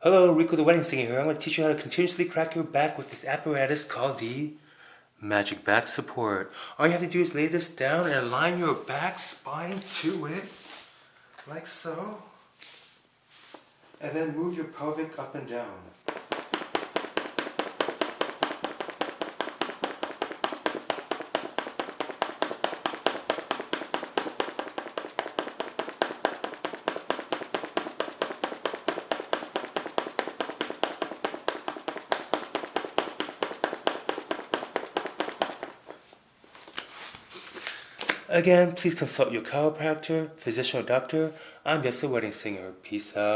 Hello, Rico the Wedding Singer here. I'm going to teach you how to continuously crack your back with this apparatus called the Magic Back Support. All you have to do is lay this down and align your back spine to it, like so. And then move your pelvic up and down. Again, please consult your chiropractor, physician, or doctor. I'm just a wedding singer. Peace out.